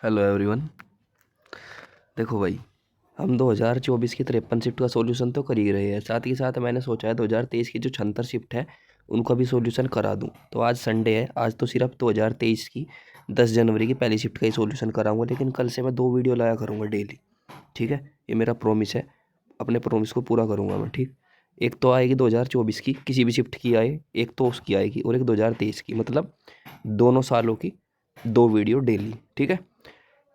Hello everyone. देखो भाई, हम 2024 की 53 शिफ्ट का सॉल्यूशन तो कर ही रहे हैं, साथ ही साथ मैंने सोचा है 2023 की जो 76 शिफ्ट है उनका भी सॉल्यूशन करा दूं। तो आज संडे है, आज तो सिर्फ 2023 की 10 जनवरी की पहली शिफ्ट का ही सॉल्यूशन कराऊंगा, लेकिन कल से मैं 2 वीडियो लाया करूँगा डेली। ठीक है, ये मेरा प्रॉमिस है, अपने प्रॉमिस को पूरा करूँगा मैं। ठीक, एक तो आएगी 2024 की, किसी भी शिफ्ट की आए, एक तो उसकी आएगी और एक 2023 की, मतलब दोनों सालों की 2 वीडियो डेली। ठीक है,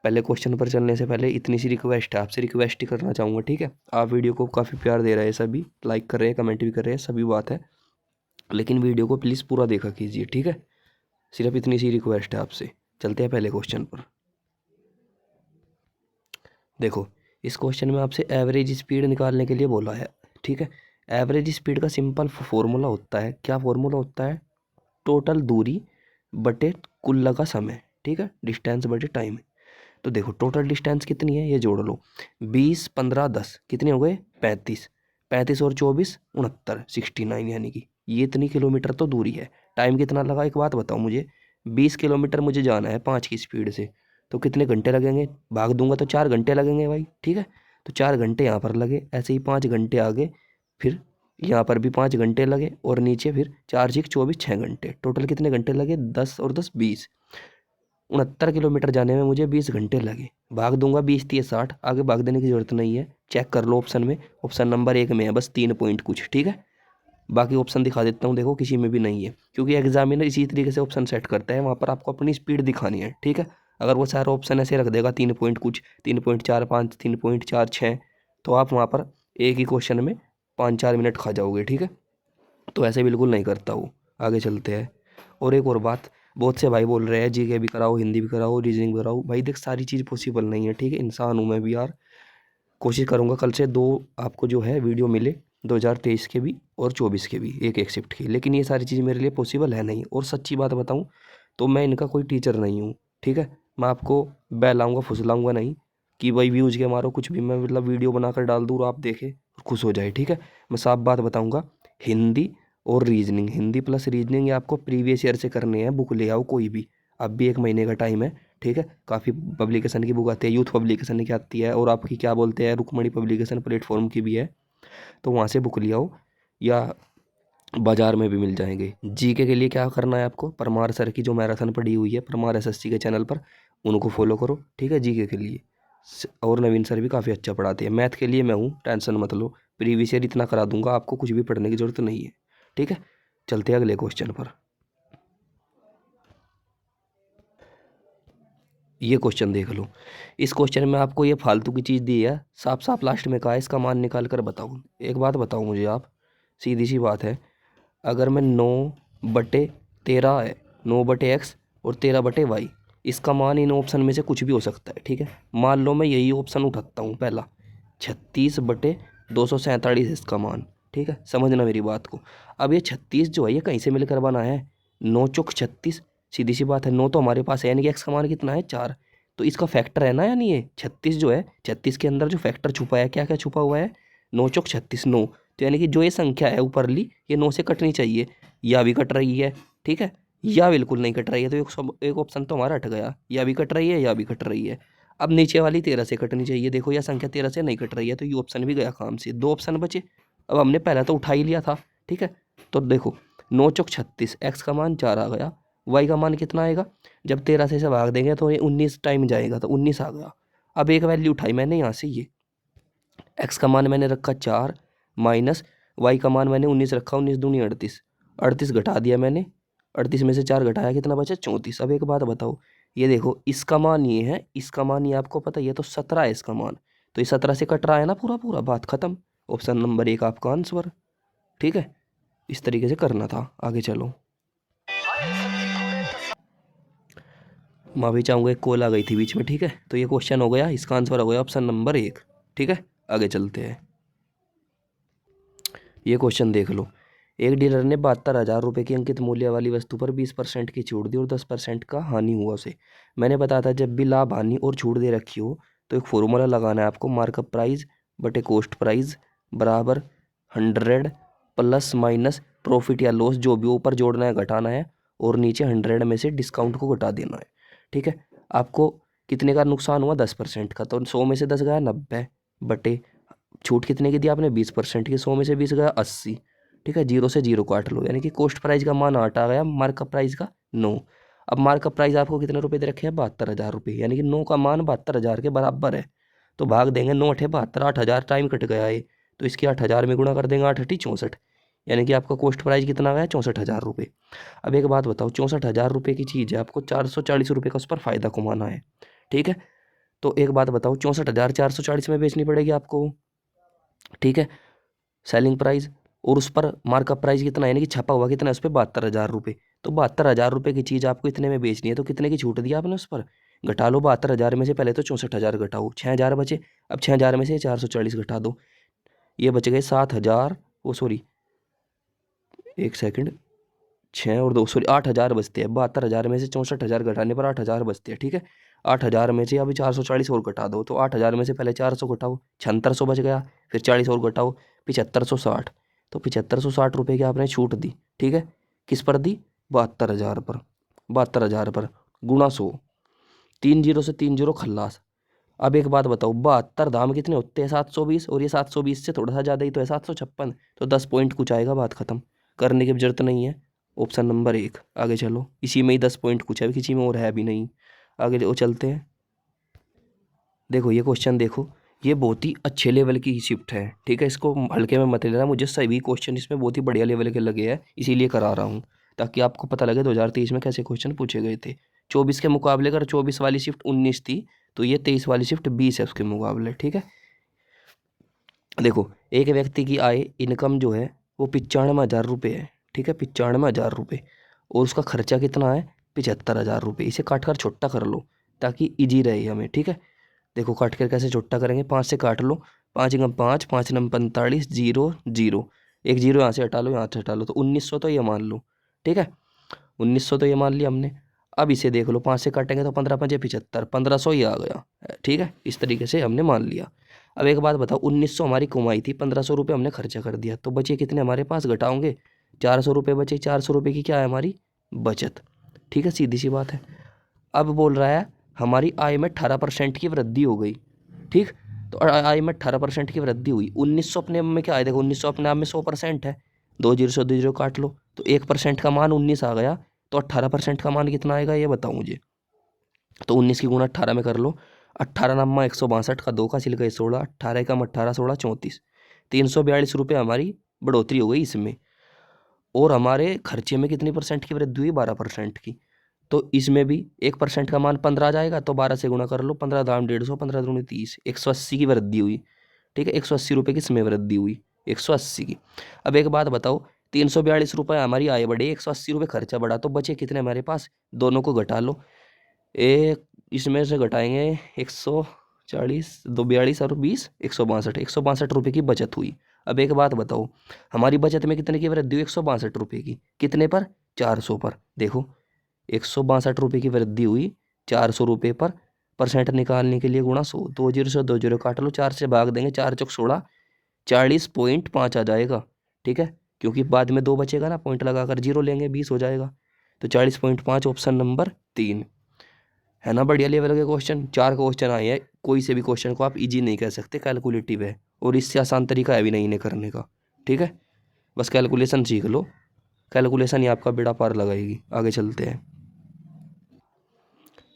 पहले क्वेश्चन पर चलने से पहले इतनी सी रिक्वेस्ट है, आपसे रिक्वेस्ट ही करना चाहूँगा। ठीक है, आप वीडियो को काफ़ी प्यार दे रहे हैं, सभी लाइक कर रहे हैं, कमेंट भी कर रहे हैं, सभी बात है, लेकिन वीडियो को प्लीज़ पूरा देखा कीजिए। ठीक है, सिर्फ इतनी सी रिक्वेस्ट है आपसे। चलते हैं पहले क्वेश्चन पर। देखो, इस क्वेश्चन में आपसे एवरेज स्पीड निकालने के लिए बोला है। ठीक है, एवरेज स्पीड का सिंपल फॉर्मूला होता है, क्या फॉर्मूला होता है? टोटल दूरी बटे कुल लगा समय। ठीक है, डिस्टेंस बटे टाइम। तो देखो, टोटल डिस्टेंस कितनी है ये जोड़ लो, 20 15 10 कितने हो गए? 35। 35 और 24 69, 69, यानी कि ये इतनी किलोमीटर तो दूरी है। टाइम कितना लगा, एक बात बताओ मुझे। 20 किलोमीटर मुझे जाना है 5 की स्पीड से, तो कितने घंटे लगेंगे? भाग दूंगा तो 4 घंटे लगेंगे भाई। ठीक है, तो 4 घंटे यहाँ पर लगे, ऐसे ही 5 घंटे आगे, फिर यहाँ पर भी 5 घंटे लगे, और नीचे फिर 4 6 24 6 घंटे। टोटल कितने घंटे लगे? 10 और 10 20। 69 किलोमीटर जाने में मुझे 20 घंटे लगे। भाग दूंगा, 20 30 60, आगे भाग देने की जरूरत नहीं है। चेक कर लो ऑप्शन में, ऑप्शन नंबर 1 में है बस 3 पॉइंट कुछ। ठीक है, बाकी ऑप्शन दिखा देता हूँ, देखो किसी में भी नहीं है, क्योंकि एग्जामिनर इसी तरीके से ऑप्शन सेट करता है, वहाँ पर आपको अपनी स्पीड दिखानी है। ठीक है, अगर वो सारा ऑप्शन ऐसे रख देगा 3 पॉइंट कुछ, 3.45, 3.46, तो आप वहाँ पर एक ही क्वेश्चन में 5 4 मिनट खा जाओगे। ठीक है, तो ऐसे बिल्कुल नहीं करता वो। आगे चलते हैं। और एक और बात, बहुत से भाई बोल रहे हैं जीके भी कराओ, हिंदी भी कराओ, रीजनिंग भी कराओ। भाई देख, सारी चीज़ पॉसिबल नहीं है। ठीक है, इंसान हूँ मैं भी यार। कोशिश करूँगा कल से 2 आपको जो है वीडियो मिले, 2023 के भी और 24 के भी, एक एक शिफ्ट की, लेकिन ये सारी चीज़ मेरे लिए पॉसिबल है नहीं। और सच्ची बात बताऊँ तो मैं इनका कोई टीचर नहीं हूँ। ठीक है, मैं आपको बहलाऊँगा फुसलाऊँगा नहीं कि भाई व्यूज़ के मारो कुछ भी मैं मतलब वीडियो बनाकर डाल दूँ और आप देखें और खुश हो जाए। ठीक है, मैं साफ बात बताऊँगा, हिंदी और रीजनिंग, हिंदी प्लस रीजनिंग, ये आपको प्रीवियस ईयर से करने हैं। बुक ले आओ कोई भी, अब भी 1 महीने का टाइम है। ठीक है, काफ़ी पब्लिकेशन की बुक आती है, यूथ पब्लिकेशन की आती है, और आपकी क्या बोलते हैं, रुक्मणी पब्लिकेशन प्लेटफॉर्म की भी है, तो वहाँ से बुक ले आओ, या बाजार में भी मिल जाएंगे। जीके के लिए क्या करना है आपको? परमार सर की जो मैराथन पड़ी हुई है परमार एसएससी के चैनल पर, उनको फॉलो करो। ठीक है, जीके के लिए और नवीन सर भी काफ़ी अच्छा पढ़ाते हैं। मैथ के लिए मैं हूँ, टेंशन मत लो, प्रीवियस ईयर इतना करा दूंगा, आपको कुछ भी पढ़ने की ज़रूरत नहीं है। ठीक है, चलते हैं अगले क्वेश्चन पर। ये क्वेश्चन देख लो, इस क्वेश्चन में आपको ये फालतू की चीज़ दी है, साफ साफ लास्ट में कहा है इसका मान निकाल कर बताओ। एक बात बताओ मुझे आप, सीधी सी बात है, अगर मैं 9/13 है, 9/x और 13/y, इसका मान इन ऑप्शन में से कुछ भी हो सकता है। ठीक है, मान लो मैं यही ऑप्शन उठाता हूँ पहला, 36/247 है इसका मान। ठीक है, समझना मेरी बात को। अब ये 36 जो है ये कहीं से मिलकर बना है? 9 चौक 36, सीधी सी बात है, 9 तो हमारे पास है, यानी कि एक्स का मान कितना है? 4। तो इसका फैक्टर है ना, यानी ये 36 जो है, 36 के अंदर जो फैक्टर छुपा है, क्या क्या छुपा हुआ है? 9 चौक 36, 9। तो यानी कि जो ये संख्या है ऊपरली, ये 9 से कटनी चाहिए, या भी कट रही है। ठीक है, या बिल्कुल नहीं कट रही है, तो एक ऑप्शन तो हमारा हट गया, या भी कट रही है या भी कट रही है। अब नीचे वाली 13 से कटनी चाहिए, देखो यह संख्या 13 से नहीं कट रही है, तो ये ऑप्शन भी गया काम से, 2 ऑप्शन बचे। अब हमने पहला तो उठा ही लिया था। ठीक है, तो देखो 9 चौक 36, एक्स का मान 4 आ गया, वाई का मान कितना आएगा? जब 13 से इसे भाग देंगे तो ये 19 टाइम जाएगा, तो 19 आ गया। अब एक वैल्यू उठाई मैंने यहाँ से, ये एक्स का मान मैंने रखा 4, माइनस वाई का मान मैंने 19 रखा, 19 दूनी 38, 38 घटा दिया मैंने, 38 में से 4 घटाया, कितना बचा? 34। अब एक बात बताओ, ये देखो इसका मान ये है, इसका मान ये आपको पता ही है, तो 17 है इसका मान, तो ये 17 से कट रहा है ना पूरा पूरा, बात खत्म। ऑप्शन नंबर 1 आपका आंसर। ठीक है, इस तरीके से करना था। आगे चलो, माफ़ी चाहूँगा, एक कॉल आ गई थी बीच में। ठीक है, तो ये क्वेश्चन हो गया, इसका आंसर हो गया ऑप्शन नंबर 1। ठीक है, आगे चलते हैं। ये क्वेश्चन देख लो, एक डीलर ने 72,000 रुपये की अंकित मूल्य वाली वस्तु पर 20% की छूट दी और 10% का हानि हुआ उसे। मैंने बताया था जब भी लाभ हानि और छूट दे रखी हो तो एक फॉर्मूला लगाना है आपको, मार्कअप प्राइस बटे कॉस्ट प्राइस बराबर 100 प्लस माइनस प्रॉफिट या लॉस, जो भी ऊपर जोड़ना है घटाना है, और नीचे 100 में से डिस्काउंट को घटा देना है। ठीक है, आपको कितने का नुकसान हुआ? 10% का। तो 100 में से 10 गया 90 बटे छूट कितने की दी आपने? 20% की। 100 में से 20 गया 80। ठीक है, 0 से 0 काट लो, यानी कि कॉस्ट प्राइस का मान 8 आ गया, मार्कअप प्राइस का 9। अब मार्कअप प्राइस आपको कितने रुपए दे रखे हैं? 72,000 रुपये, यानी कि 9 का मान 72,000 के बराबर है। तो भाग देंगे 9 8 72, 8,000 टाइम कट गया है, तो इसकी 8,000 में गुणा कर देंगे, 8 8 64, यानी कि आपका कॉस्ट प्राइस कितना गया? 64,000 रुपये। अब एक बात बताओ, 64,000 रुपये की चीज़ है, आपको 440 रुपये का उस पर फ़ायदा कमाना है। ठीक है, तो एक बात बताओ, 64,440 में बेचनी पड़ेगी आपको। ठीक है, सेलिंग प्राइस, और उस पर मार्कअप प्राइस कितना, यानी कि छपा हुआ कितना है उस पर? 72,000 रुपये। तो 72,000 रुपये की चीज़ आपको इतने में बेचनी है, तो कितने की छूट दी आपने उस पर? घटा लो 72,000 में से, पहले तो 64,000 घटाओ, 6,000 बचे। अब 6,000 में से 440 घटा दो, ये बच गए 7,000, वो सॉरी 1 सेकंड, 6 और 2 सॉरी 8,000 बचते हैं। 72,000 में से 64,000 घटाने पर 8,000 बचते हैं। ठीक है, 8,000 में से अभी 440 और घटा दो, तो 8,000 में से पहले 400 घटाओ, 7600 बच गया, फिर 40 और घटाओ, 7560। तो 7560 रुपये की आपने छूट दी। ठीक है, किस पर दी? 72,000 पर। 72,000 पर गुणा 100, 3 जीरो से 3 जीरो खल्लास। अब एक बात बताओ, 72 दाम कितने होते हैं? 720, और ये 720 से थोड़ा सा ज़्यादा ही तो है, 756। तो 10 पॉइंट कुछ आएगा, बात खत्म, करने की जरूरत नहीं है। ऑप्शन नंबर 1, आगे चलो, इसी में ही 10 पॉइंट कुछ है, किसी में और है भी नहीं। आगे वो चलते हैं। देखो ये क्वेश्चन देखो, ये बहुत ही अच्छे लेवल की शिफ्ट है। ठीक है, इसको हल्के में मत लेना, मुझे सभी क्वेश्चन इसमें बहुत ही बढ़िया लेवल के लगे हैं, इसीलिए करा रहा हूँ, ताकि आपको पता लगे 2023 में कैसे क्वेश्चन पूछे गए थे। 24 के मुकाबले अगर 24 वाली शिफ्ट 19 थी, तो ये 23 वाली शिफ्ट 20 है उसके मुकाबले। ठीक है, देखो एक व्यक्ति की आय इनकम जो है वो 95,000 रुपये है। ठीक है, 95,000 रुपये, और उसका खर्चा कितना है? 75,000 रुपये। इसे काट कर छोटा कर लो ताकि इजी रहे हमें। ठीक है, देखो काट कर कैसे छोटा करेंगे, 5 से काट लो, 5 एकम 5, 5 नम 45, 0 0, एक जीरो यहाँ से हटा लो, यहाँ से हटा लो, तो 1900 तो ये मान लो। ठीक है, 1900 तो ये मान लिया हमने। अब इसे देख लो, 5 से काटेंगे तो 15 5 75, 1500 ही आ गया। ठीक है, इस तरीके से हमने मान लिया। अब एक बात बताओ, 1900 हमारी कमाई थी, 1500 रुपये हमने खर्चा कर दिया, तो बचे कितने हमारे पास? घटाओगे 400 रुपये बचे, 400 रुपये की क्या है हमारी? बचत। ठीक है, सीधी सी बात है। अब बोल रहा है हमारी आय में 18% की वृद्धि हो गई। ठीक, तो आय में 18% की वृद्धि हुई। 1900 अपने में क्या है? देखो 1900 अपने आप में 100% है, 2 जीरो से 2 जीरो काट लो, तो 1% का मान 19 आ गया, तो 18% का मान कितना आएगा ये बताओ मुझे। तो 19 की गुणा 18 में कर लो, 18 नम्मा 162 का 2 का छिल गए 16, 18 कम 18 16 34, 342 रुपये हमारी बढ़ोतरी हो गई इसमें। और हमारे खर्चे में कितनी परसेंट की वृद्धि हुई? 12% की। तो इसमें भी 1% का मान 15 आ जाएगा, तो 12 से गुणा कर लो, 15 दाम 150, 15 दूनी 30, 180 की वृद्धि हुई। ठीक है, 180 रुपये की इसमें वृद्धि हुई, 180 की। अब एक बात बताओ, 342 रुपये हमारी आय बढ़ी, 180 रुपये खर्चा बढ़ा, तो बचे कितने हमारे पास? दोनों को घटा लो, एक इसमें से घटाएंगे 140, 242 और 20, 162, 162 रुपये की बचत हुई। अब एक बात बताओ, हमारी बचत में कितने की वृद्धि हुई? 162 रुपये की। कितने पर? 400 पर। देखो 162 रुपये की वृद्धि हुई 400 रुपये पर। परसेंट निकालने के लिए गुणा 100, 2 जीरो से 2 जीरो काट लो, 4 से भाग देंगे, 4 चौक 16, 40.5 आ जाएगा। ठीक है, क्योंकि बाद में 2 बचेगा ना, पॉइंट लगाकर जीरो लेंगे, 20 हो जाएगा। तो 40.5 ऑप्शन नंबर 3 है ना। बढ़िया लेवल के क्वेश्चन, 4 क्वेश्चन आए हैं, कोई से भी क्वेश्चन को आप इजी नहीं कह सकते, कैलकुलेटिव है, और इससे आसान तरीका है भी नहीं इन्हें करने का। ठीक है, बस कैलकुलेशन सीख लो, कैलकुलेशन ही आपका बेड़ा पार लगाएगी। आगे चलते हैं।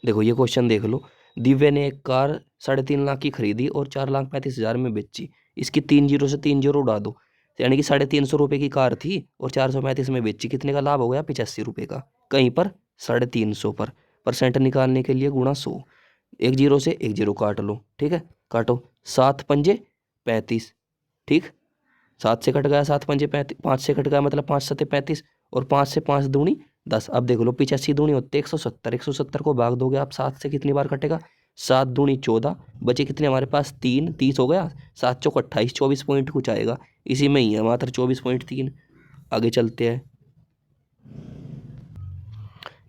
देखो ये क्वेश्चन देख लो, दिव्य ने एक कार 3.5 लाख की खरीदी और 4,35,000 में बेची। इसकी 3 जीरो से 3 जीरो उड़ा दो, यानी कि 350 रुपये की कार थी और 435 में बेची, कितने का लाभ हो गया? 85 रुपये का। कहीं पर 350 पर। परसेंट निकालने के लिए गुणा 100, एक जीरो से एक जीरो काट लो। ठीक है, काटो, 7 पंजे 35। ठीक, 7 से कट गया 7 पंजे 35, 5 से कट गया मतलब 5 सत्ते 35, और 5 से 5 दूनी 10। अब देख लो 85 दूनी होते 170, 170 को भाग दोगे आप 7 से, कितनी बार कटेगा? 7 दूनी 14, बचे कितने हमारे पास? 3, 30 हो गया, 7 चौक 28, 24 पॉइंट कुछ आएगा, इसी में ही है मात्र 24.3। आगे चलते हैं।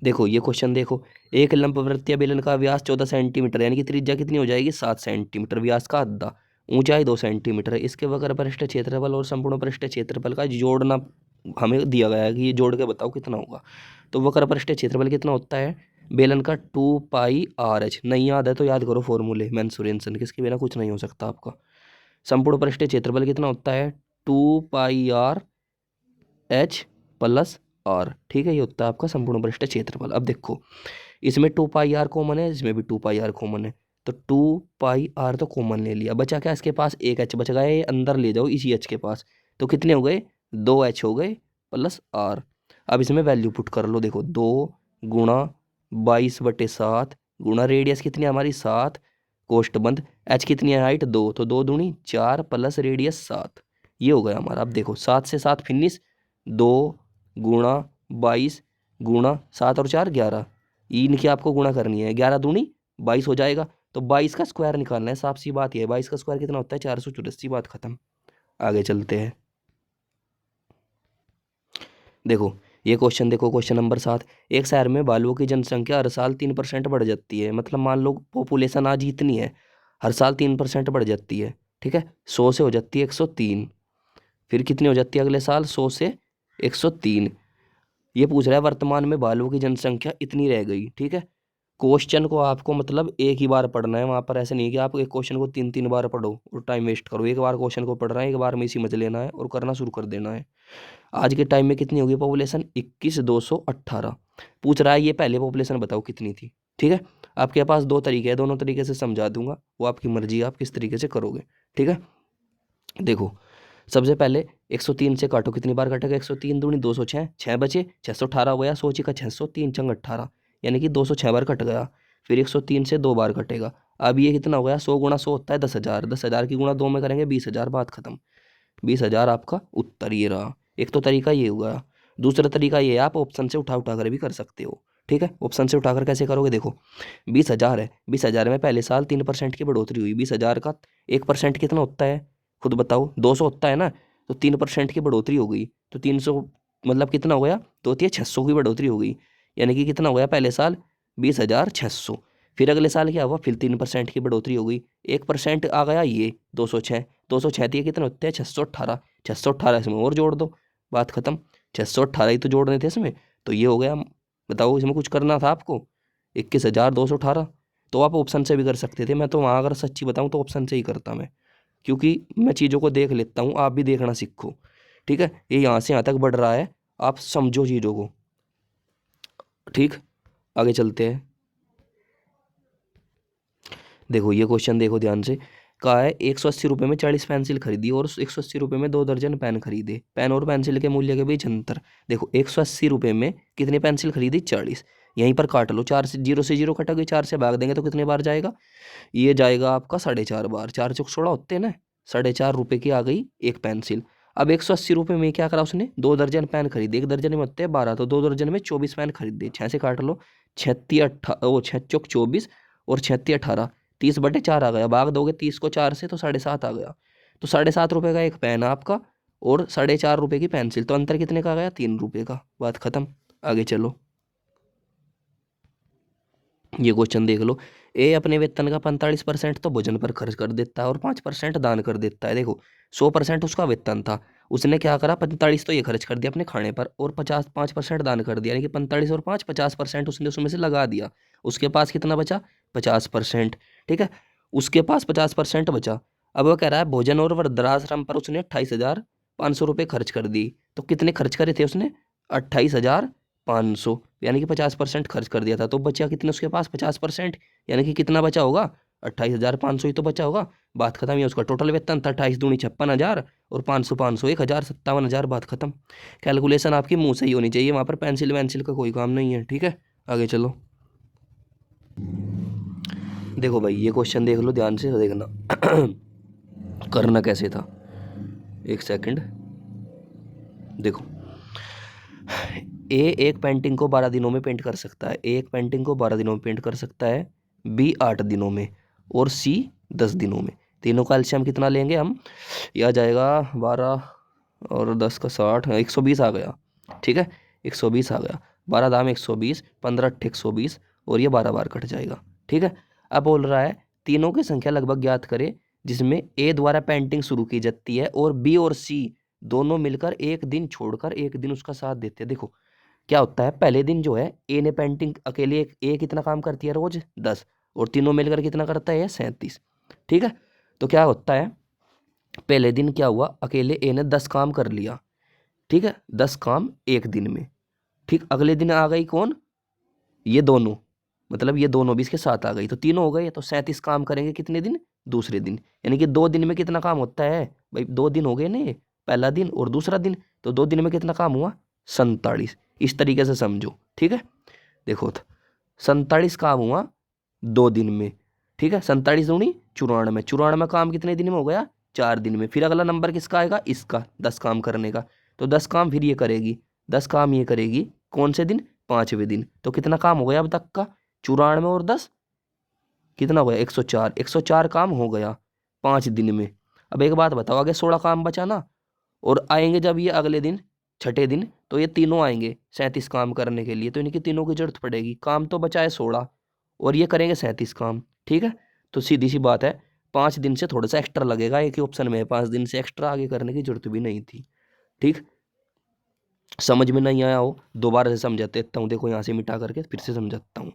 देखो ये क्वेश्चन देखो, एक लंबवृत्तीय बेलन का व्यास 14 सेंटीमीटर, यानी कि त्रिज्या कितनी हो जाएगी? 7 सेंटीमीटर, व्यास का आधा, ऊंचाई 2 सेंटीमीटर है। इसके वक्र पृष्ठ क्षेत्रफल और संपूर्ण पृष्ठ क्षेत्रफल का जोड़ना हमें दिया गया है कि ये जोड़ के बताओ कितना होगा। तो वक्र पृष्ठीय क्षेत्रफल कितना होता है बेलन का 2πr/h। नहीं याद है तो याद करो फॉर्मूले मेंसुरेशन, किसके बिना कुछ नहीं हो सकता आपका। संपूर्ण पृष्ठीय क्षेत्रफल कितना होता है 2πr/h प्लस r, ठीक है, ये होता है आपका संपूर्ण पृष्ठीय क्षेत्रफल। अब देखो इसमें 2πr कॉमन है, इसमें भी 2πr कॉमन है, तो 2πr तो कॉमन ले लिया, बचा क्या इसके पास एक h बच गया, ये अंदर ले जाओ इसी h के पास, तो कितने हो गए 2h हो गए प्लस r। अब इसमें वैल्यू पुट कर लो, देखो 2 गुणा 22/7 गुणा रेडियस कितनी है हमारी 7, कोष्ट बंद, h कितनी है हाइट 2, तो 2 दूनी 4 प्लस रेडियस 7, ये हो गया हमारा। अब देखो 7 से 7 फिनिश, 2 गुणा 22 गुणा 7 और 4 11, इनकी आपको गुणा करनी है, 11 दूनी 22 हो जाएगा, तो 22 का स्क्वायर निकालना है, साफ सी बात है 22 का स्क्वायर कितना होता है 484, बात खत्म। आगे चलते हैं, देखो ये क्वेश्चन देखो, क्वेश्चन नंबर 7। एक शहर में बालुओं की जनसंख्या हर साल 3% बढ़ जाती है, मतलब मान लो पॉपुलेशन आज इतनी है, हर साल 3% बढ़ जाती है, ठीक है, 100 से हो जाती है 103, फिर कितनी हो जाती है अगले साल 100 से 103। ये पूछ रहा है वर्तमान में बालुओं की जनसंख्या इतनी रह गई, ठीक है। क्वेश्चन को आपको मतलब एक ही बार पढ़ना है, वहाँ पर ऐसे नहीं कि आप एक क्वेश्चन को 3 बार पढ़ो और टाइम वेस्ट करो, एक बार क्वेश्चन को पढ़ रहा है, एक बार में ही समझ लेना है और करना शुरू कर देना है। आज के टाइम में कितनी होगी पॉपुलेशन 21,218, पूछ रहा है ये पहले पॉपुलेशन बताओ कितनी थी, ठीक है। आपके पास दो तरीके हैं, दोनों तरीके से समझा दूंगा, वो आपकी मर्जी है आप किस तरीके से करोगे, ठीक है। देखो सबसे पहले 103 से काटो, कितनी बार कटेगा 103 दूनी 206, 6 बचे 618 हो गया, 100 का 600 3 चंग 18, यानी कि 206 बार कट गया। फिर 103 से 2 बार कटेगा, अब ये कितना हो गया 100 गुणा 100 होता है 10,000, 10,000 की गुणा 2 में करेंगे 20,000, बात खत्म। 20,000 आपका उत्तर ये रहा। एक तो तरीका ये हुआ, दूसरा तरीका ये है आप ऑप्शन से उठा उठा कर भी कर सकते हो, ठीक है। ऑप्शन से उठाकर कैसे करोगे, देखो 20,000 है, 20,000 में पहले साल 3% की बढ़ोतरी हुई, 20,000 का 1% कितना होता है खुद बताओ 200 होता है ना, तो 3% की बढ़ोतरी हो गई, तो 300 मतलब कितना हो गया, तो होती है 600 की बढ़ोतरी हो गई, यानी कि कितना हो गया पहले साल 20,600। फिर अगले साल क्या हुआ, फिर 3% की बढ़ोतरी हो गई, 1% आ गया ये 206, 206 दिए कितने होते हैं 618, 618 इसमें और जोड़ दो, बात खत्म। 618 ही तो जोड़ने थे इसमें, तो ये हो गया। बताओ इसमें कुछ करना था आपको 21,218, तो आप ऑप्शन से भी कर सकते थे, मैं तो वहाँ अगर सच्ची बताऊँ तो ऑप्शन से ही करता मैं, क्योंकि मैं चीज़ों को देख लेता हूँ, आप भी देखना सीखो, ठीक है। ये यहाँ से यहाँ तक बढ़ रहा है, आप समझो चीज़ों को, ठीक। आगे चलते हैं, देखो ये क्वेश्चन देखो ध्यान से, कहा है 180 रुपये में 40 पेंसिल खरीदी और 180 रुपये में 2 दर्जन पेन खरीदे, पेन और पेंसिल के मूल्य के बीच अंतर। देखो 180 रुपये में कितनी पेंसिल खरीदी 40, यहीं पर काट लो, 4 से 0 से 0 कटा गई, 4 से भाग देंगे तो कितने बार जाएगा, ये जाएगा आपका 4.5 बार, 4 चौक 16 होते हैं ना, 4.5 रुपये की आ गई एक पेंसिल। अब 180 रुपये में क्या करा उसने 2 दर्जन पेन खरीदे, एक दर्जन में होते हैं 12, तो 2 दर्जन में 24 पेन खरीदे, 6 से काट लो, 6 चौक 24 और 6 18, 30/4 आ गया, भाग दोगे 30 को 4 से तो 7.5 आ गया, तो 7.5 रुपये का एक पेन आपका और 4.5 रुपये की पेंसिल, तो अंतर कितने का आ गया 3 रुपये का, बात खत्म। आगे चलो, ये क्वेश्चन देख लो, ए अपने वेतन का 45% तो भोजन पर खर्च कर देता है और 5% दान कर देता है। देखो 100% उसका वेतन था, उसने क्या करा 45 तो ये खर्च कर दिया अपने खाने पर और 5% दान कर दिया, यानी कि 45 और 5 50% उसने उसमें से लगा दिया, उसके पास कितना बचा 50%, ठीक है, उसके पास 50% बचा। अब वो कह रहा है भोजन और वृद्धाश्रम पर उसने 28,500 रुपये खर्च कर दी, तो कितने खर्च करे थे उसने 28,500, यानी कि 50% खर्च कर दिया था, तो बचा कितने उसके पास 50%, यानी कि कितना बचा होगा 28,500 ही तो बचा होगा, बात खत्म। ये उसका टोटल वेतन था, 28 दूनी 56,000 और 500 500 1,000 57,000, बात खत्म। कैलकुलेशन आपकी मुंह से ही होनी चाहिए, वहाँ पर पेंसिल वेंसिल का कोई काम नहीं है, ठीक है। आगे चलो, देखो भाई ये क्वेश्चन देख लो ध्यान से देखना करना कैसे था, एक सेकंड। देखो ए एक पेंटिंग को 12 दिनों में पेंट कर सकता है, एक पेंटिंग को 12 दिनों में पेंट कर सकता है, बी 8 दिनों में और सी 10 दिनों में। तीनों का एलसीएम कितना लेंगे हम, यह आ जाएगा 12 और 10 का 60, 120 आ गया, ठीक है, 120 आ गया, 12 दाम 120, 15 8 120 और ये 12 बार कट जाएगा, ठीक है। अब बोल रहा है तीनों की संख्या लगभग ज्ञात करें जिसमें ए द्वारा पेंटिंग शुरू की जाती है और बी और सी दोनों मिलकर एक दिन छोड़कर एक दिन उसका साथ देते हैं। देखो क्या होता है, पहले दिन जो है ए ने पेंटिंग अकेले ए कितना काम करती है रोज 10, और तीनों मिलकर कितना करता है 37। ठीक है, तो क्या होता है, पहले दिन क्या हुआ, अकेले ए ने 10 काम कर लिया। ठीक है, 10 काम एक दिन में। ठीक, अगले दिन आ गई कौन, ये दोनों, मतलब ये दोनों भी इसके साथ आ गई, तो तीनों हो गए, तो 37 काम करेंगे कितने दिन, दूसरे दिन। यानी कि 2 दिन में कितना काम होता है भाई, 2 दिन हो गए ना, पहला दिन और दूसरा दिन, तो 2 दिन में कितना काम हुआ 47। इस तरीके से समझो। ठीक है, देखो तो 47 काम हुआ 2 दिन में। ठीक है, 47 दूनी 94, 94 काम कितने दिन में हो गया, 4 दिन में। फिर अगला नंबर किसका आएगा, इसका 10 काम करने का, तो 10 काम फिर ये करेगी, 10 काम ये करेगी कौन से दिन, 5वें दिन। तो कितना काम हो गया अब तक का, 94 और 10 कितना हो गया 104, 104 काम हो गया 5 दिन में। अब एक बात बताओ, आगे 16 काम बचा ना, और आएंगे जब ये अगले दिन छठे दिन, तो ये तीनों आएंगे 37 काम करने के लिए, तो इनकी तीनों की जरूरत पड़ेगी। काम तो बचा है 16 और ये करेंगे 37 काम। ठीक है, तो सीधी सी बात है 5 दिन से थोड़ा सा एक्स्ट्रा लगेगा, एक ही ऑप्शन में 5 दिन से एक्स्ट्रा आगे करने की जरूरत भी नहीं थी। ठीक, समझ में नहीं आया हो दोबारा से समझा देता हूँ। देखो यहाँ से मिटा करके फिर से समझाता हूँ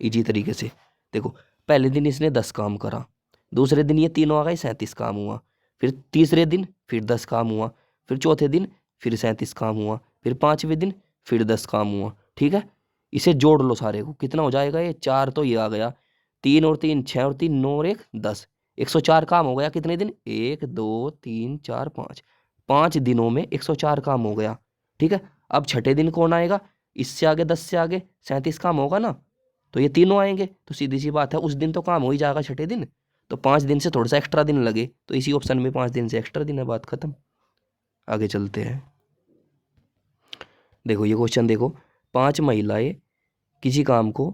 इजी तरीके से। देखो पहले दिन इसने 10 काम करा, दूसरे दिन ये तीनों आ गए 37 काम हुआ, फिर तीसरे दिन फिर 10 काम हुआ, फिर चौथे दिन फिर 37 काम हुआ, फिर 5वें दिन फिर 10 काम हुआ। ठीक है, इसे जोड़ लो सारे को, कितना हो जाएगा ये 4, तो ये आ गया 3 और 3 6 और 3 9 और 1 10, 104 काम हो गया कितने दिन, 1 2 3 4 5, 5 दिनों में 104 काम हो गया। ठीक है, अब छठे दिन कौन आएगा, इससे आगे 10 से आगे 37 काम होगा ना, तो ये तीनों आएंगे, तो सीधी सी बात है उस दिन तो काम हो ही जाएगा छठे दिन, तो 5 दिन से थोड़ा सा एक्स्ट्रा दिन लगे, तो इसी ऑप्शन में 5 दिन से एक्स्ट्रा दिन है, बात खत्म। आगे चलते हैं। देखो ये क्वेश्चन देखो, 5 महिलाएं किसी काम को,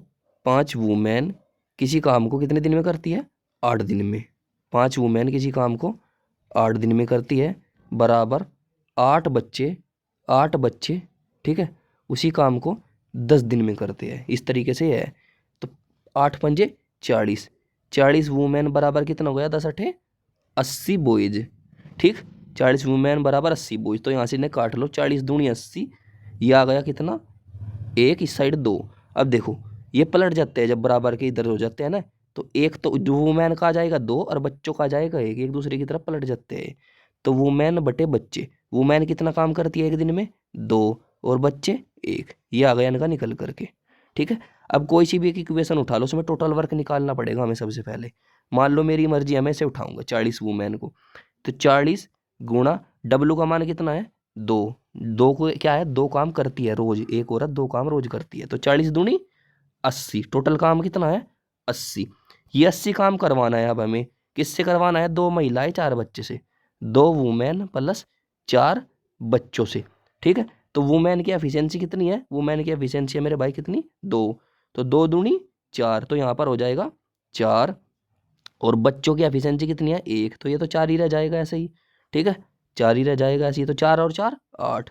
5 वुमेन किसी काम को कितने दिन में करती है, 8 दिन में। 5 वुमेन किसी काम को 8 दिन में करती है, बराबर 8 बच्चे, 8 बच्चे ठीक है उसी काम को 10 दिन में करते हैं। इस तरीके से है, तो 8 पंजे 40, 40 वुमेन बराबर कितना हो गया, 10 अठे 80 बॉयज। ठीक, 40 वुमेन बराबर 80 बॉयज, तो यहाँ से इन्हें काट लो, 40 दूनी 80, ये आ गया कितना, एक इस साइड 2। अब देखो ये पलट जाते हैं जब बराबर के इधर हो जाते हैं ना, तो एक तो जो वुमेन का आ जाएगा 2 और बच्चों का आ जाएगा 1, एक दूसरे की तरफ पलट जाते हैं। तो वुमेन बटे बच्चे, वुमेन कितना काम करती है एक दिन में 2 और बच्चे 1, ये आ गया इनका निकल करके। ठीक है, अब कोई सी भी एक इक्वेशन उठा लो, उसमें टोटल वर्क निकालना पड़ेगा हमें सबसे पहले। मान लो मेरी मर्जी है, मैं इसे उठाऊंगा 40 वुमेन को, तो 40 गुणा डब्लू का मान कितना है 2, 2 को क्या है 2 काम करती है रोज, एक औरत 2 काम रोज करती है, तो 40 दूनी 80, टोटल काम कितना है 80। ये 80 काम करवाना है अब हमें, किससे करवाना है, 2 महिलाएं 4 बच्चे से, 2 वुमेन प्लस 4 बच्चों से। ठीक है, तो वुमेन की एफिशिएंसी कितनी है, वुमेन की एफिशिएंसी है मेरे भाई कितनी 2, तो 2 दूनी 4, तो यहाँ पर हो जाएगा 4, और बच्चों की एफिशिएंसी कितनी है 1, तो ये तो 4 ही रह जाएगा ऐसे ही। ठीक है, 4 ही रह जाएगा ऐसे ही, तो 4 और 4 8,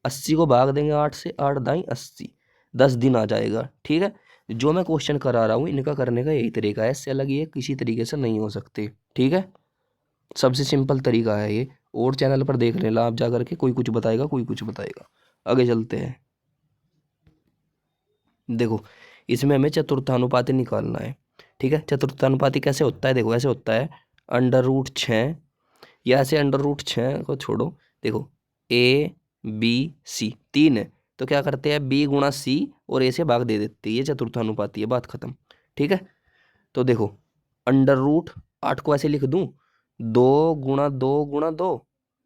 80 को भाग देंगे 8 से, 8 दाई 80, 10 दिन आ जाएगा। ठीक है, जो मैं क्वेश्चन करा रहा हूँ इनका करने का यही तरीका है, इससे अलग ये किसी तरीके से नहीं हो सकते। ठीक है, सबसे सिंपल तरीका है ये, और चैनल पर देख लेना आप जा करके, कोई कुछ बताएगा कोई कुछ बताएगा। आगे चलते हैं। देखो इसमें हमें चतुर्थानुपाती निकालना है। ठीक है, चतुर्थानुपाती कैसे होता है, देखो ऐसे होता है, √6, या ऐसे √6 को छोड़ो, देखो ए बी सी 3 है, तो क्या करते हैं बी गुणा सी और ए से भाग दे देते हैं, ये चतुर्थानुपाती है, बात खत्म। ठीक है, तो देखो √8 को ऐसे लिख दूं, 2 गुणा 2 गुणा 2।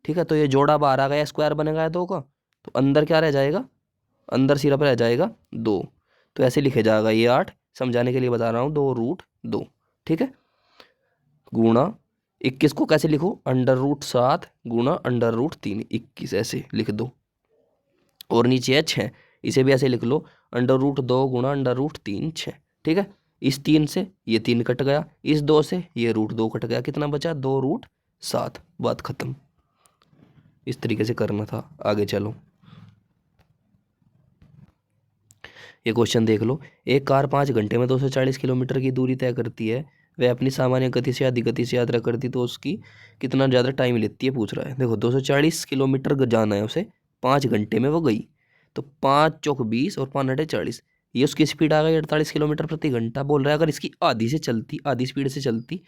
ठीक है, तो ये जोड़ा बाहर आ गया, स्क्वायर बनेगा 2 का, तो अंदर क्या रह जाएगा, अंदर सिर्फ रह जाएगा 2, तो ऐसे लिखे जाएगा ये 8, समझाने के लिए बता रहा हूँ, 2√2। ठीक है, गुणा 21 को कैसे लिखो, √7 गुणा √3, 21 ऐसे लिख दो, और नीचे है 6, इसे भी ऐसे लिख लो, √2 गुणा √3 6। ठीक है, इस 3 से ये 3 कट गया, इस 2 से ये √2 कट गया, कितना बचा 2√7, बात खत्म। इस तरीके से करना था। आगे चलो, ये क्वेश्चन देख लो, एक कार 5 घंटे में 240 किलोमीटर की दूरी तय करती है, वह अपनी सामान्य गति से अधिक गति से यात्रा करती तो उसकी कितना ज़्यादा टाइम लेती है पूछ रहा है। देखो 240 किलोमीटर जाना है उसे, 5 घंटे में वो गई, तो 5 चौक 20 और 5 अटे 40, ये उसकी स्पीड आ गई 48 किलोमीटर प्रति घंटा। बोल रहा है अगर इसकी आधी से चलती, आधी स्पीड से चलती,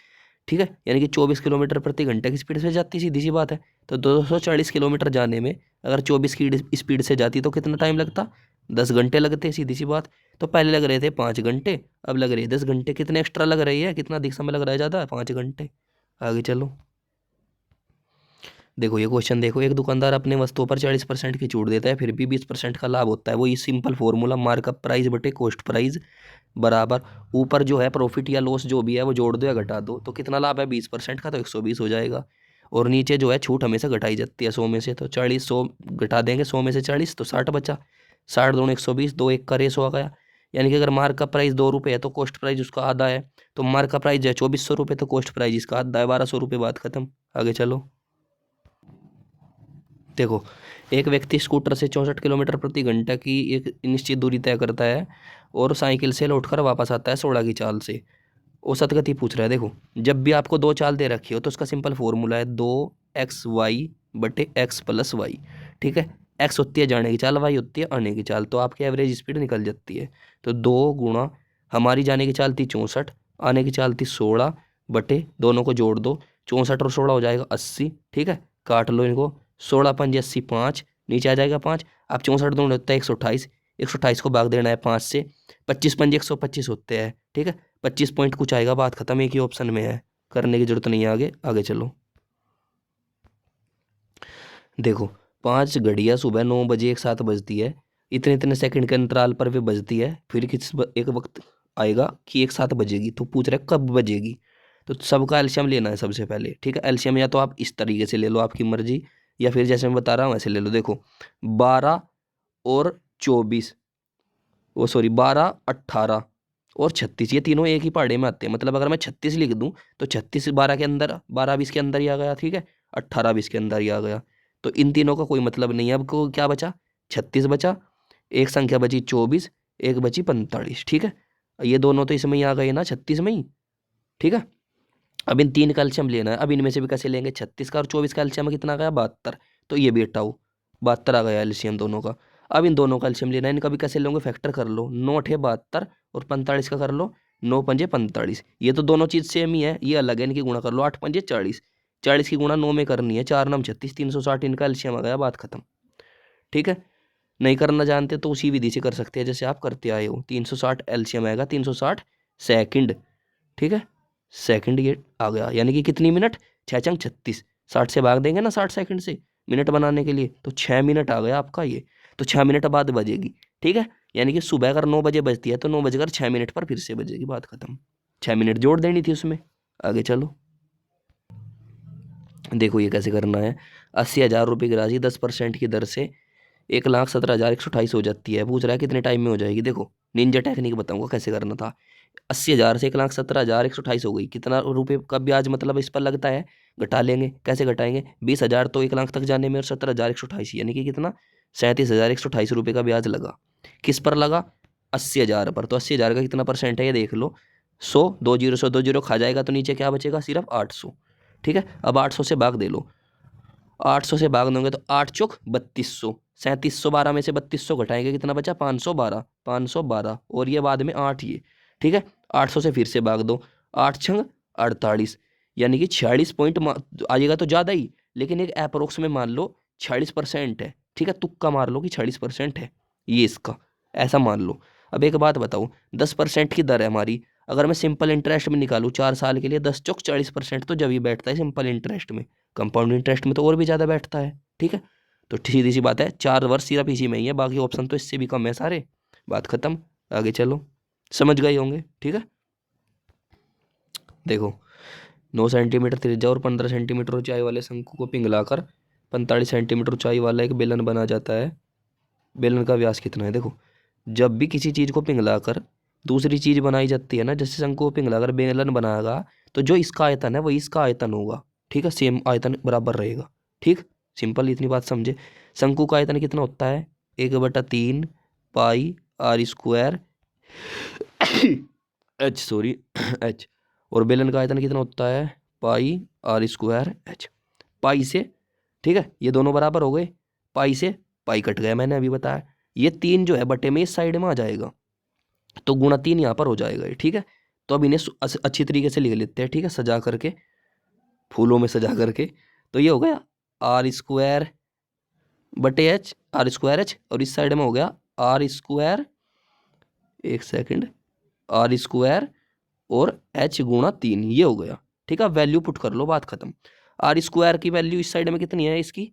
ठीक है, यानी कि 24 किलोमीटर प्रति घंटे की स्पीड से जाती, सीधी सी बात है। तो 240 किलोमीटर जाने में अगर 24 की स्पीड से जाती तो कितना टाइम लगता, 10 घंटे लगते, सीधी सी बात। तो पहले लग रहे थे 5 घंटे, अब लग रहे हैं 10 घंटे। कितने एक्स्ट्रा लग रही है, कितना अधिक समय लग रहा है, ज़्यादा 5 घंटे। आगे चलो, देखो ये क्वेश्चन देखो, एक दुकानदार अपने वस्तुओं पर 40% की छूट देता है, फिर भी 20% का लाभ होता है। वो ये सिंपल फॉर्मूला मार्कअप प्राइस बटे कॉस्ट प्राइस बराबर ऊपर जो है प्रॉफिट या लॉस जो भी है वो जोड़ दो या घटा दो, तो कितना लाभ है 20% का, तो 120 हो जाएगा। और नीचे जो है छूट हमेशा घटाई जाती है 100 में से, तो 40 100 घटा देंगे 100 में से 40, तो 60 बचा। 60 दूनी 120, 2 1 का रेस हो गया। यानी कि अगर मार्कअप प्राइस 2 रुपये है तो कॉस्ट प्राइस उसका आधा है, तो मार्कअप प्राइस जो है 2400 रुपये, तो कॉस्ट प्राइस इसका आधा है 1200 रुपये, बात खत्म। आगे चलो, देखो एक व्यक्ति स्कूटर से 64 किलोमीटर प्रति घंटा की एक निश्चित दूरी तय करता है और साइकिल से लौटकर वापस आता है 16 की चाल से। औसत गति पूछ रहा है। देखो जब भी आपको 2 चाल दे रखी हो तो उसका सिंपल फॉर्मूला है 2xy बटे x प्लस वाई। ठीक है, x होती है जाने की चाल, y होती है आने की चाल, तो आपकी एवरेज स्पीड निकल जाती है। तो 2 गुणा हमारी जाने की चाल थी 64, आने की चाल थी 16, बटे दोनों को जोड़ दो, 64 और 16 हो जाएगा 80। ठीक है, काट लो इनको, 16 पंजे 80, 5 नीचे आ जाएगा 5। अब 64 दूनी होता है 128, 128 को भाग देना है 5 से, 25 पंजे 125 होते हैं। ठीक है, 25 पॉइंट कुछ आएगा, बात खत्म, एक ही ऑप्शन में है, करने की जरूरत नहीं है आगे। आगे चलो, देखो 5 घड़ियाँ सुबह 9 बजे एक साथ बजती है, इतने इतने सेकंड के अंतराल पर वे बजती है, फिर एक वक्त आएगा कि एक साथ बजेगी, तो पूछ रहे कब बजेगी। तो सबका एलसीएम लेना है सबसे पहले। ठीक है, एलसीएम या तो आप इस तरीके से ले लो, आपकी मर्जी, या फिर जैसे मैं बता रहा हूँ वैसे ले लो। देखो 12 और 24, वो सॉरी 12 18 और 36, ये तीनों एक ही पहाड़े में आते हैं। मतलब अगर मैं 36 लिख दूं तो 36 12 के अंदर, 12 20 के अंदर ही आ गया। ठीक है, 18 20 के अंदर ही आ गया, तो इन तीनों का कोई मतलब नहीं है। अब को क्या बचा, 36 बचा, एक संख्या बची 24, एक बची 45। ठीक है, ये दोनों तो इसमें ही आ गए ना, 36 में ही। ठीक है, अब इन तीन का एलसीएम लेना है। अब इनमें से भी कैसे लेंगे, 36 का और 24 का एलसीएम कितना आ गया 72, तो ये भी हटाओ, 72 आ गया एलसीएम दोनों का। अब इन दोनों का एलसीएम लेना है, इनका भी कैसे लोगे, फैक्टर कर लो, 9 है 72 और 45 का कर लो 9 पंजे 45, ये तो दोनों चीज सेम ही है, ये अलग है, इनकी गुणा कर लो 8 पंजे 40, 40 की गुणा 9 में करनी है, 4 9 36, 360, इनका एलसीएम आ गया, बात खत्म। ठीक है, नहीं करना जानते तो उसी विधि से कर सकते हैं जैसे आप करते आए हो, 360 एलसीएम आएगा 360 सेकंड। ठीक है, सेकंड ये आ गया, यानी कि कितनी मिनट, 6 36, 60 से भाग देंगे ना 60 सेकंड से मिनट बनाने के लिए, तो 6 मिनट आ गया आपका ये, तो 6 मिनट बाद बजेगी। ठीक है, यानी कि सुबह अगर 9 बजे बजती है तो 9 बजकर 6 मिनट पर फिर से बजेगी, बात खत्म। 6 मिनट जोड़ देनी थी उसमें। आगे चलो, देखो ये कैसे करना है। 80,000 रुपये की राशि 10% की दर से 1,17,128 हो जाती है, पूछ रहा है कितने टाइम में हो जाएगी। देखो निंजा टेक्निक बताऊंगा कैसे करना था। 80,000 से 1,17,128 हो गई, कितना रुपये का ब्याज मतलब इस पर लगता है, घटा लेंगे, कैसे घटाएंगे, 20,000 तो 1 लाख तक जाने में और 17,128, यानी कि कितना 37,128 रुपये का ब्याज लगा। किस पर लगा, 80,000 पर, तो 80,000 का कितना परसेंट है ये देख लो, 100, 2 जीरो खा जाएगा तो नीचे क्या बचेगा, सिर्फ 800। ठीक है, अब 800 से भाग दे लो, 800 से भाग दोगे तो 8 चौक 3200, 3712 में से 3200 घटाएंगे, कितना बचा 512, 512 और ये बाद में 8 ये। ठीक है, 800 से फिर से भाग दो, 8 छंग 48, यानी कि 46 पॉइंट आएगा तो ज़्यादा ही, लेकिन एक अप्रोक्स में मान लो 46% है। ठीक है, तुक्का मार लो कि 46% है ये इसका, ऐसा मान लो। अब एक बात बताओ, 10% की दर है हमारी, अगर मैं सिंपल इंटरेस्ट में निकालूँ 4 साल के लिए, 10 चौक 40%, तो जब ही बैठता है सिंपल इंटरेस्ट में, कंपाउंड इंटरेस्ट में तो और भी ज़्यादा बैठता है। ठीक है, तो सीधी सी बात है, 4 वर्ष सिर्फ इसी में ही है, बाकी ऑप्शन तो इससे भी कम है सारे, बात खत्म। आगे चलो, समझ गए होंगे। ठीक है, देखो 9 सेंटीमीटर त्रिज्या और 15 सेंटीमीटर ऊंचाई वाले शंकु को पिघलाकर 45 सेंटीमीटर ऊंचाई वाला एक बेलन बना जाता है। बेलन का व्यास कितना है, देखो जब भी किसी चीज़ को पिघलाकर दूसरी चीज़ बनाई जाती है ना, जैसे शंकु को पिघलाकर बेलन बनाएगा, तो जो इसका आयतन है वही इसका आयतन होगा। ठीक है, सेम आयतन बराबर रहेगा। ठीक, सिंपल, इतनी बात समझे। शंकु का आयतन कितना होता है, 1/3 pi R square H, sorry H, और बेलन का आयतन कितना होता है, pi R square H. Pi से, ठीक है, ये दोनों बराबर हो गए, पाई से पाई कट गया, मैंने अभी बताया। ये 3 जो है बटे में इस साइड में आ जाएगा, तो गुणा 3 यहाँ पर हो जाएगा ये, ठीक है। तो अब इन्हें अच्छी तरीके से लिख लेते हैं, ठीक है, सजा करके, फूलों में सजा करके। तो ये हो गया आर स्क्वायर बटे एच, आर स्क्वायर एच, और इस साइड में हो गया आर स्क्वायर, एक सेकंड, आर स्क्वायर और एच गुणा 3, ये हो गया, ठीक है। वैल्यू पुट कर लो, बात खत्म। आर स्क्वायर की वैल्यू इस साइड में कितनी है इसकी,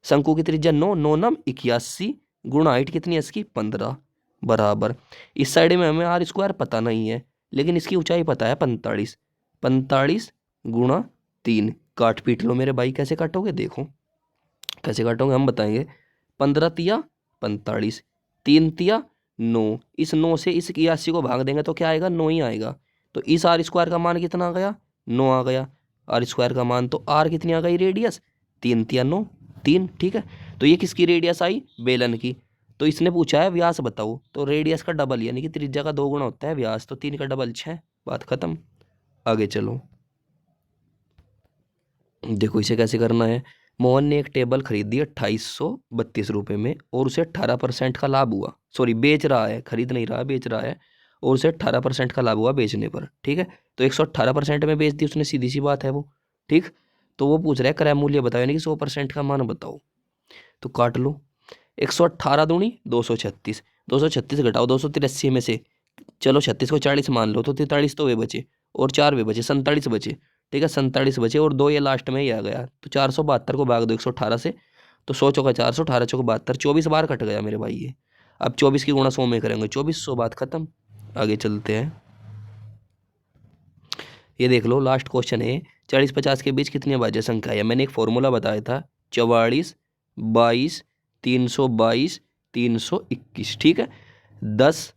शंकु की त्रिज्या 9, 9 नम 81, गुणा हाइट कितनी है इसकी 15, बराबर। इस साइड में हमें आर स्क्वायर पता नहीं है, लेकिन इसकी ऊंचाई पता है 45, 45 गुणा 3। काट पीट लो मेरे भाई, कैसे काटोगे देखो कैसे काटोगे, हम बताएंगे। 15 तिया 45, 3 तिया 9, इस 9 से इस 81 को भाग देंगे तो क्या आएगा, 9 ही आएगा। तो इस आर स्क्वायर का मान कितना आ गया, 9 आ गया आर स्क्वायर का मान। तो आर कितनी आ गई रेडियस, 3 तिया 9, 3, ठीक है। तो ये किसकी रेडियस आई, बेलन की। तो इसने पूछा है व्यास बताओ, तो रेडियस का डबल यानी कि त्रिज्या का 2 गुना होता है व्यास, तो 3 का डबल 6, बात खत्म। आगे चलो, देखो इसे कैसे करना है। मोहन ने एक टेबल खरीदी 2832 रुपये में, और उसे 18% का लाभ हुआ, सॉरी बेच रहा है, खरीद नहीं रहा, बेच रहा है, और उसे 18% का लाभ हुआ बेचने पर, ठीक है। तो 118% में बेच दी उसने, सीधी सी बात है वो, ठीक। तो वो पूछ रहा है क्रय मूल्य बताओ, यानी कि 100% का मान बताओ। तो काट लो, 118 दूनी 236, 236 घटाओ 283 में से, चलो 36 को 40 मान लो, तो 43 तो वे बचे, और 4 वे बचे, 47 बचे, ठीक है, 47 बचे, और 2 ये लास्ट में ही आ गया। तो 472 को भाग दो 118 से, तो 100 चौका 400, 18 चौका 72, 24 बार कट गया मेरे भाई ये। अब 24 की गुणा 100 में करेंगे, 2400, बात खत्म। आगे चलते हैं, ये देख लो लास्ट क्वेश्चन है, 40-50 के बीच कितनी अभाज्य संख्या है। मैंने एक फॉर्मूला बताया था, 44 22 322 321, ठीक है। 10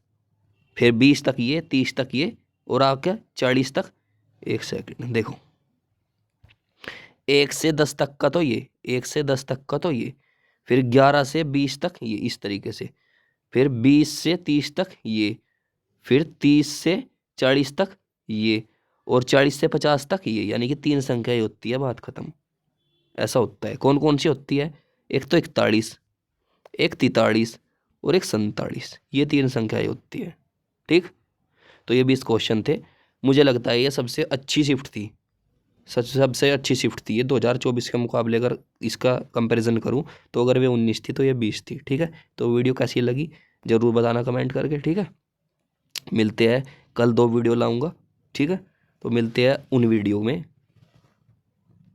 फिर 20 तक ये, 30 तक ये, और आके 40 तक, एक सेकंड देखो, 1 से 10 तक का तो ये, 1 से 10 तक का तो ये, फिर 11 से 20 तक ये, इस तरीके से, फिर 20 से 30 तक ये, फिर 30 से 40 तक ये, और 40 से 50 तक ये, यानी कि 3 संख्याएं होती है, बात खत्म। ऐसा होता है, कौन कौन सी होती है, एक तो 41, एक 43 और एक 47, ये 3 संख्याएं होती है, ठीक। तो ये 20 क्वेश्चन थे, मुझे लगता है ये सबसे अच्छी शिफ्ट थी, सबसे अच्छी शिफ्ट थी ये 2024 के मुकाबले। अगर इसका कंपैरिजन करूं तो अगर वे 19 थी तो ये 20 थी, ठीक है। तो वीडियो कैसी लगी ज़रूर बताना कमेंट करके, ठीक है। मिलते हैं कल, 2 वीडियो लाऊंगा, ठीक है। तो मिलते हैं उन वीडियो में।